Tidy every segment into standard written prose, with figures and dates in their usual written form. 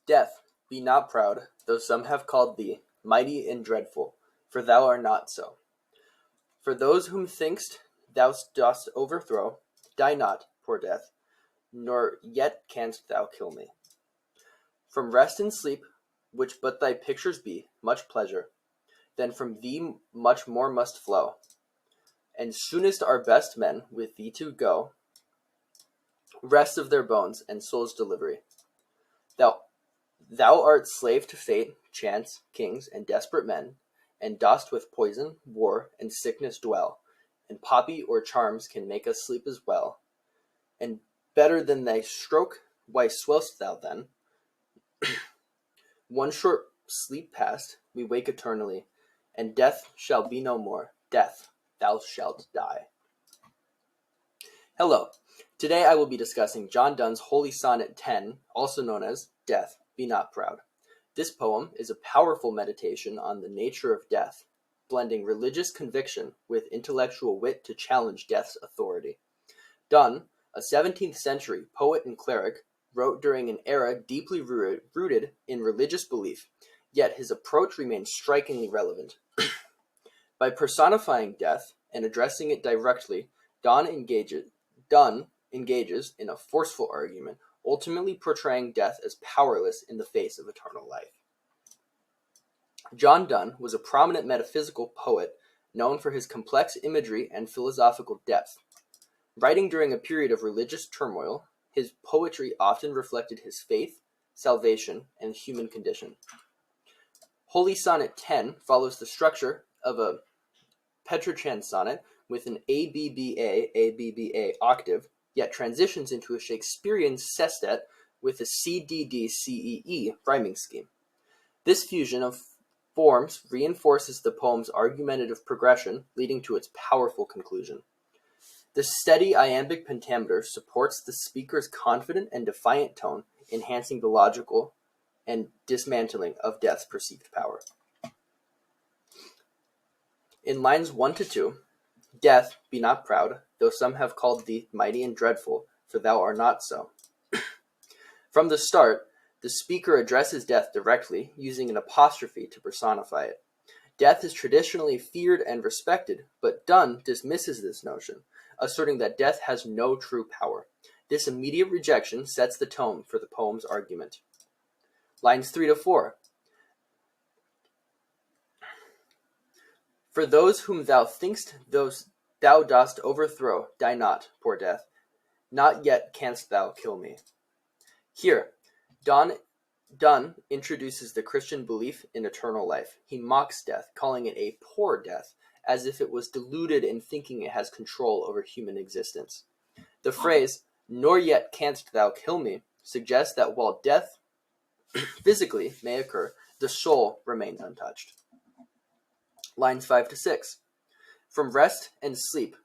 Death, be not proud, though some have called thee mighty and dreadful, for thou art not so. For those whom thinkst thou dost overthrow, die not, poor death, nor yet canst thou kill me. From rest and sleep, which but thy pictures be, much pleasure, then from thee much more must flow. And soonest our best men with thee to go, rest of their bones and soul's delivery. Thou art slave to fate, chance, kings, and desperate men, and dost with poison, war, and sickness dwell, and poppy or charms can make us sleep as well. And better than thy stroke, why swell'st thou then? One short sleep past, we wake eternally, and death shall be no more. Death, thou shalt die. Hello. Today I will be discussing John Donne's Holy Sonnet 10, also known as Death, Be Not Proud. This poem is a powerful meditation on the nature of death, blending religious conviction with intellectual wit to challenge death's authority. Donne, a 17th century poet and cleric, wrote during an era deeply rooted in religious belief, yet his approach remains strikingly relevant. By personifying death and addressing it directly, Donne engages in a forceful argument, ultimately portraying death as powerless in the face of eternal life. John Donne was a prominent metaphysical poet known for his complex imagery and philosophical depth. Writing during a period of religious turmoil, his poetry often reflected his faith, salvation, and human condition. Holy Sonnet 10 follows the structure of a Petrarchan sonnet with an ABBA octave, yet transitions into a Shakespearean sestet with a CDD-CEE rhyming scheme. This fusion of forms reinforces the poem's argumentative progression, leading to its powerful conclusion. The steady iambic pentameter supports the speaker's confident and defiant tone, enhancing the logical and dismantling of death's perceived power. In lines 1 to 2, Death, be not proud, though some have called thee mighty and dreadful, for thou art not so. From the start, the speaker addresses death directly, using an apostrophe to personify it. Death is traditionally feared and respected, but Donne dismisses this notion, asserting that death has no true power. This immediate rejection sets the tone for the poem's argument. Lines 3 to 4. For those whom thou thinkst thou dost overthrow, die not, poor death, not yet canst thou kill me. Here, Donne introduces the Christian belief in eternal life. He mocks death, calling it a poor death, as if it was deluded in thinking it has control over human existence. The phrase, nor yet canst thou kill me, suggests that while death physically may occur, the soul remains untouched. Lines 5 to 6. From rest and sleep,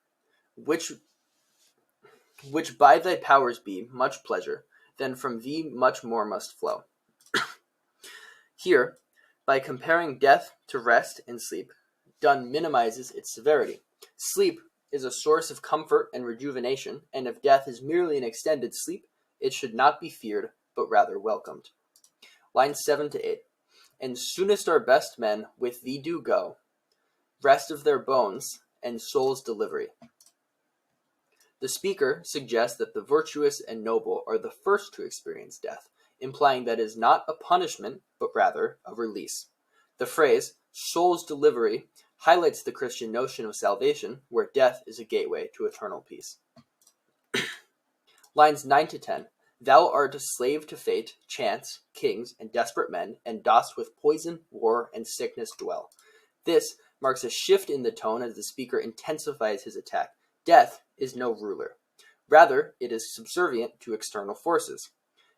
which by thy powers be much pleasure, then from thee much more must flow. Here, by comparing death to rest and sleep, Donne minimizes its severity. Sleep is a source of comfort and rejuvenation, and if death is merely an extended sleep, it should not be feared, but rather welcomed. Lines 7 to 8. And soonest our best men with thee do go, rest of their bones and soul's delivery. The speaker suggests that the virtuous and noble are the first to experience death, implying that it is not a punishment, but rather a release. The phrase, soul's delivery, highlights the Christian notion of salvation, where death is a gateway to eternal peace. Lines 9 to 10. Thou art a slave to fate, chance, kings, and desperate men, and dost with poison, war, and sickness dwell. This marks a shift in the tone as the speaker intensifies his attack. Death is no ruler. Rather, it is subservient to external forces.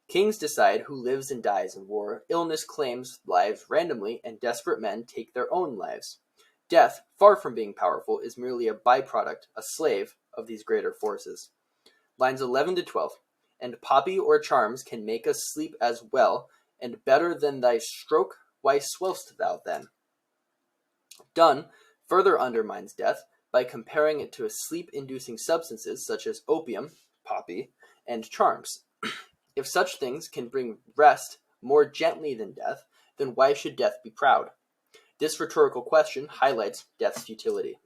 Kings decide who lives and dies in war, illness claims lives randomly, and desperate men take their own lives. Death, far from being powerful, is merely a byproduct, a slave of these greater forces. Lines 11 to 12. And poppy or charms can make us sleep as well, and better than thy stroke, why swell'st thou then? Donne further undermines death by comparing it to sleep-inducing substances such as opium, poppy, and charms. If such things can bring rest, more gently than death, then why should death be proud? This rhetorical question highlights death's futility.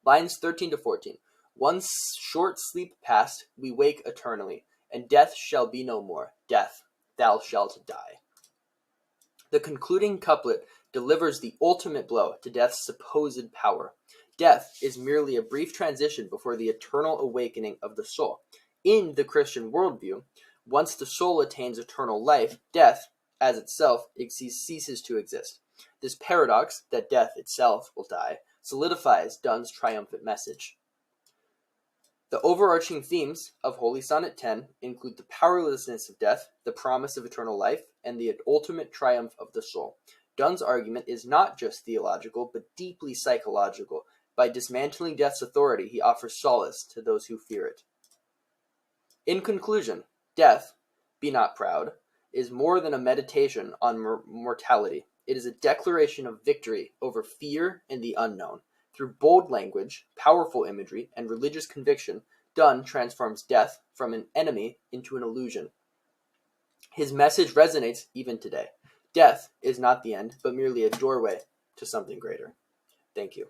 Lines 13 to 14. One short sleep past, we wake eternally, and death shall be no more. Death, thou shalt die. The concluding couplet delivers the ultimate blow to death's supposed power. Death is merely a brief transition before the eternal awakening of the soul. In the Christian worldview, once the soul attains eternal life, death, as itself, ceases to exist. This paradox, that death itself will die, solidifies Donne's triumphant message. The overarching themes of Holy Sonnet 10 include the powerlessness of death, the promise of eternal life, and the ultimate triumph of the soul. Donne's argument is not just theological, but deeply psychological. By dismantling death's authority, he offers solace to those who fear it. In conclusion, death, be not proud, is more than a meditation on mortality. It is a declaration of victory over fear and the unknown. Through bold language, powerful imagery, and religious conviction, Donne transforms death from an enemy into an illusion. His message resonates even today. Death is not the end, but merely a doorway to something greater. Thank you.